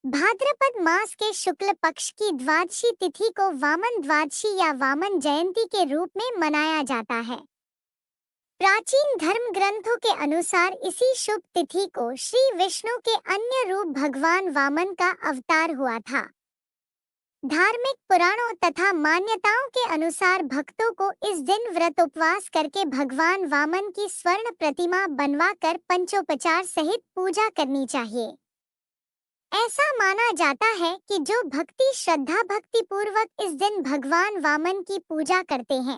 भाद्रपद मास के शुक्ल पक्ष की द्वादशी तिथि को वामन द्वादशी या वामन जयंती के रूप में मनाया जाता है। प्राचीन धर्म ग्रंथों के अनुसार इसी शुभ तिथि को श्री विष्णु के अन्य रूप भगवान वामन का अवतार हुआ था। धार्मिक पुराणों तथा मान्यताओं के अनुसार भक्तों को इस दिन व्रत उपवास करके भगवान वामन की स्वर्ण प्रतिमा बनवाकर पंचोपचार सहित पूजा करनी चाहिए। ऐसा माना जाता है कि जो भक्ति श्रद्धा भक्ति पूर्वक इस दिन भगवान वामन की पूजा करते हैं,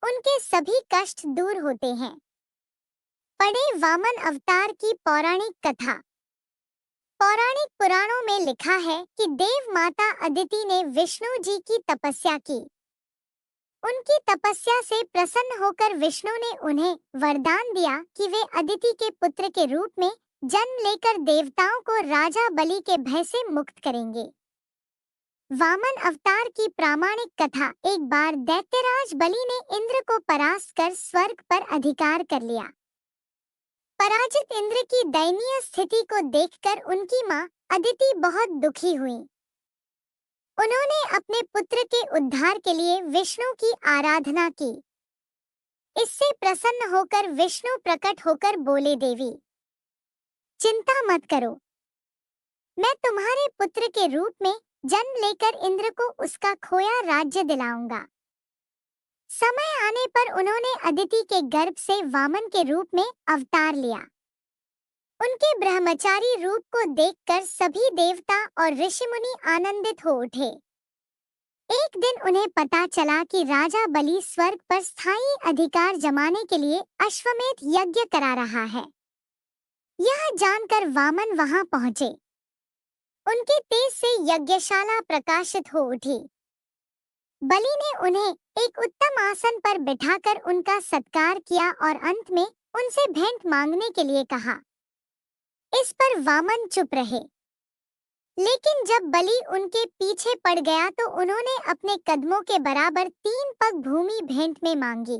उनके सभी कष्ट दूर होते हैं। पढ़े वामन अवतार की पौराणिक कथा। पौराणिक पुराणों में लिखा है कि देव माता अदिति ने विष्णु जी की तपस्या की। उनकी तपस्या से प्रसन्न होकर विष्णु ने उन्हें वरदान दिया कि वे अदिति के पुत्र के रूप में जन्म लेकर देवताओं को राजा बलि के भय से मुक्त करेंगे। वामन अवतार की प्रामाणिक कथा। एक बार दैत्यराज बलि ने इंद्र को परास्त कर स्वर्ग पर अधिकार कर लिया। पराजित इंद्र की दयनीय स्थिति को देखकर उनकी मां अदिति बहुत दुखी हुई। उन्होंने अपने पुत्र के उद्धार के लिए विष्णु की आराधना की। इससे प्रसन्न होकर विष्णु प्रकट होकर बोले, देवी चिंता मत करो, मैं तुम्हारे पुत्र के रूप में जन्म लेकर इंद्र को उसका खोया राज्य दिलाऊंगा। समय आने पर उन्होंने अदिति के गर्भ से वामन के रूप में अवतार लिया। उनके ब्रह्मचारी रूप को देखकर सभी देवता और ऋषिमुनि आनंदित हो उठे। एक दिन उन्हें पता चला कि राजा बलि स्वर्ग पर स्थायी अधिकार जमाने के लिए अश्वमेध यज्ञ करा रहा है। यह जानकर वामन वहां पहुंचे। उनके तेज से यज्ञशाला प्रकाशित हो उठी। बलि ने उन्हें एक उत्तम आसन पर बिठाकर उनका सत्कार किया और अंत में उनसे भेंट मांगने के लिए कहा। इस पर वामन चुप रहे। लेकिन जब बलि उनके पीछे पड़ गया तो उन्होंने अपने कदमों के बराबर 3 पग भूमि भेंट में मांगी।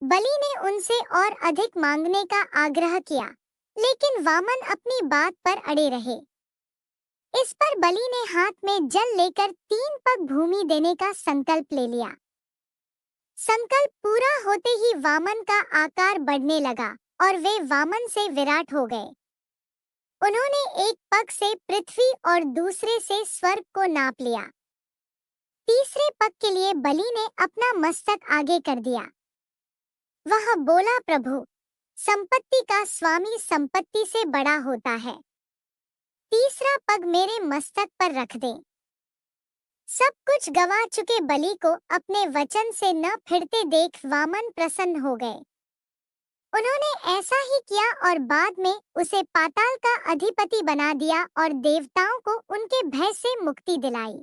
बलि ने उनसे और अधिक मांगने का आग्रह किया, लेकिन वामन अपनी बात पर अड़े रहे। इस पर बलि ने हाथ में जल लेकर 3 पग भूमि देने का संकल्प ले लिया। संकल्प पूरा होते ही वामन का आकार बढ़ने लगा और वे वामन से विराट हो गए। उन्होंने एक पग से पृथ्वी और दूसरे से स्वर्ग को नाप लिया। तीसरे पग के लिए बलि ने अपना मस्तक आगे कर दिया। वह बोला, प्रभु, संपत्ति का स्वामी संपत्ति से बड़ा होता है। तीसरा पग मेरे मस्तक पर रख दे। सब कुछ गवा चुके बलि को अपने वचन से न फिरते देख वामन प्रसन्न हो गए। उन्होंने ऐसा ही किया और बाद में उसे पाताल का अधिपति बना दिया और देवताओं को उनके भय से मुक्ति दिलाई।